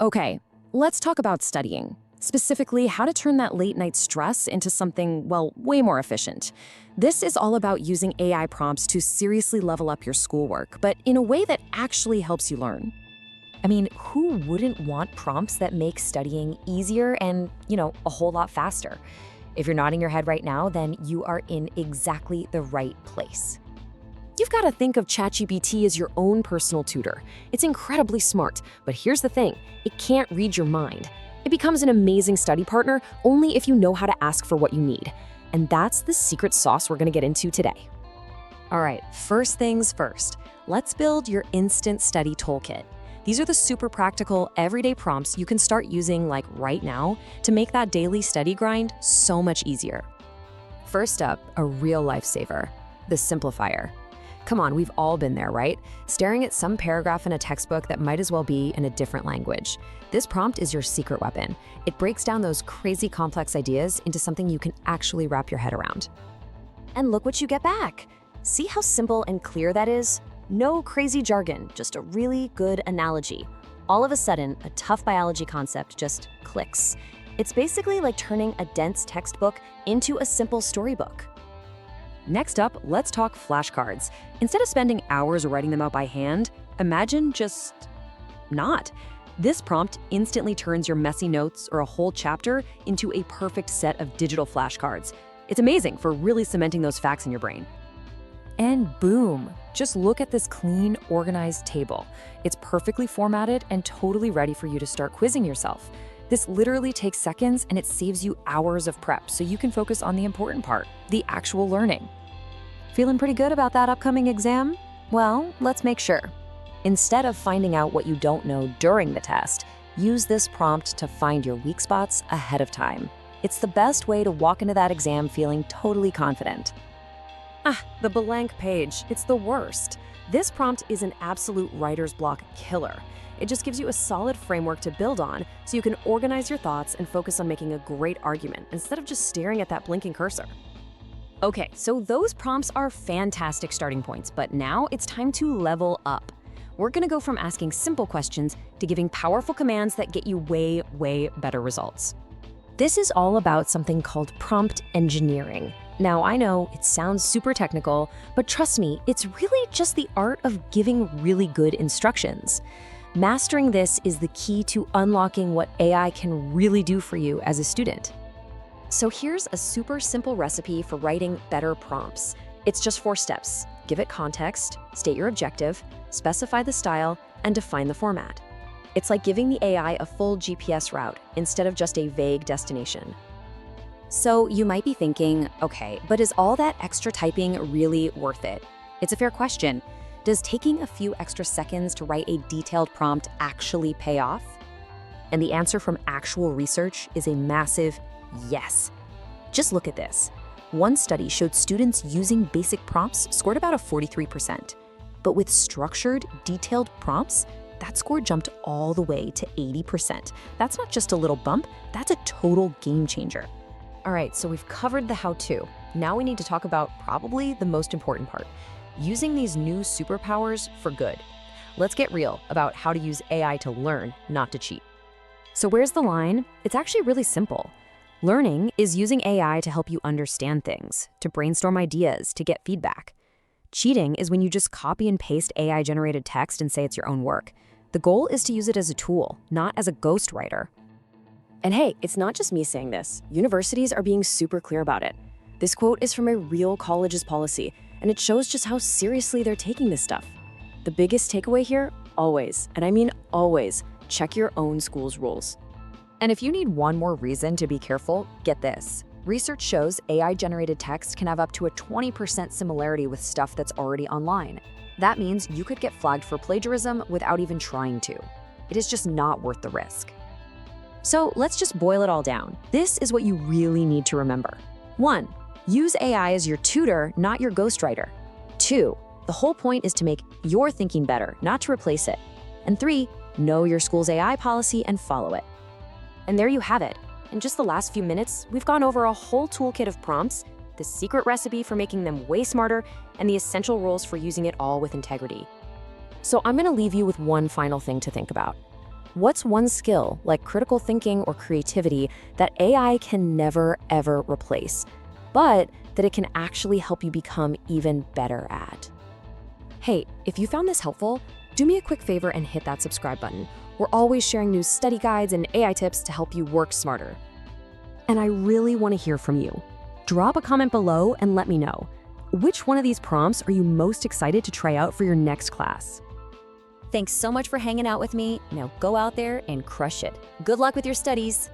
Okay, let's talk about studying. Specifically, how to turn that late night stress into something, well, way more efficient. This is all about using AI prompts to seriously level up your schoolwork, but in a way that actually helps you learn. I mean, who wouldn't want prompts that make studying easier and, a whole lot faster? If you're nodding your head right now, then you are in exactly the right place. You've got to think of ChatGPT as your own personal tutor. It's incredibly smart, but here's the thing, it can't read your mind. It becomes an amazing study partner only if you know how to ask for what you need. And that's the secret sauce we're going to get into today. All right, first things first, let's build your instant study toolkit. These are the super practical, everyday prompts you can start using like right now to make that daily study grind so much easier. First up, a real lifesaver, the simplifier. Come on, we've all been there, right? Staring at some paragraph in a textbook that might as well be in a different language. This prompt is your secret weapon. It breaks down those crazy complex ideas into something you can actually wrap your head around. And look what you get back. See how simple and clear that is? No crazy jargon, just a really good analogy. All of a sudden, a tough biology concept just clicks. It's basically like turning a dense textbook into a simple storybook. Next up, let's talk flashcards. Instead of spending hours writing them out by hand, imagine just not. This prompt instantly turns your messy notes or a whole chapter into a perfect set of digital flashcards. It's amazing for really cementing those facts in your brain. And boom, just look at this clean, organized table. It's perfectly formatted and totally ready for you to start quizzing yourself. This literally takes seconds and it saves you hours of prep so you can focus on the important part, the actual learning. Feeling pretty good about that upcoming exam? Well, let's make sure. Instead of finding out what you don't know during the test, use this prompt to find your weak spots ahead of time. It's the best way to walk into that exam feeling totally confident. The blank page, it's the worst. This prompt is an absolute writer's block killer. It just gives you a solid framework to build on so you can organize your thoughts and focus on making a great argument instead of just staring at that blinking cursor. Okay, so those prompts are fantastic starting points, but now it's time to level up. We're gonna go from asking simple questions to giving powerful commands that get you way, way better results. This is all about something called prompt engineering. Now, I know it sounds super technical, but trust me, it's really just the art of giving really good instructions. Mastering this is the key to unlocking what AI can really do for you as a student. So here's a super simple recipe for writing better prompts. It's just 4 steps. Give it context, state your objective, specify the style, and define the format. It's like giving the AI a full GPS route instead of just a vague destination. So you might be thinking, okay, but is all that extra typing really worth it? It's a fair question. Does taking a few extra seconds to write a detailed prompt actually pay off? And the answer from actual research is a massive yes. Just look at this. One study showed students using basic prompts scored about a 43%. But with structured, detailed prompts, that score jumped all the way to 80%. That's not just a little bump, that's a total game changer. All right, so we've covered the how-to. Now we need to talk about probably the most important part, using these new superpowers for good. Let's get real about how to use AI to learn, not to cheat. So where's the line? It's actually really simple. Learning is using AI to help you understand things, to brainstorm ideas, to get feedback. Cheating is when you just copy and paste AI-generated text and say it's your own work. The goal is to use it as a tool, not as a ghostwriter. And hey, it's not just me saying this. Universities are being super clear about it. This quote is from a real college's policy, and it shows just how seriously they're taking this stuff. The biggest takeaway here, always, and I mean always, check your own school's rules. And if you need one more reason to be careful, get this. Research shows AI-generated text can have up to a 20% similarity with stuff that's already online. That means you could get flagged for plagiarism without even trying to. It is just not worth the risk. So let's just boil it all down. This is what you really need to remember. 1. Use AI as your tutor, not your ghostwriter. 2. The whole point is to make your thinking better, not to replace it. And 3. Know your school's AI policy and follow it. And there you have it. In just the last few minutes, we've gone over a whole toolkit of prompts, the secret recipe for making them way smarter, and the essential rules for using it all with integrity. So I'm going to leave you with one final thing to think about. What's one skill, like critical thinking or creativity, that AI can never, ever replace, but that it can actually help you become even better at? Hey, if you found this helpful, do me a quick favor and hit that subscribe button. We're always sharing new study guides and AI tips to help you work smarter. And I really want to hear from you. Drop a comment below and let me know. Which one of these prompts are you most excited to try out for your next class? Thanks so much for hanging out with me. Now go out there and crush it. Good luck with your studies.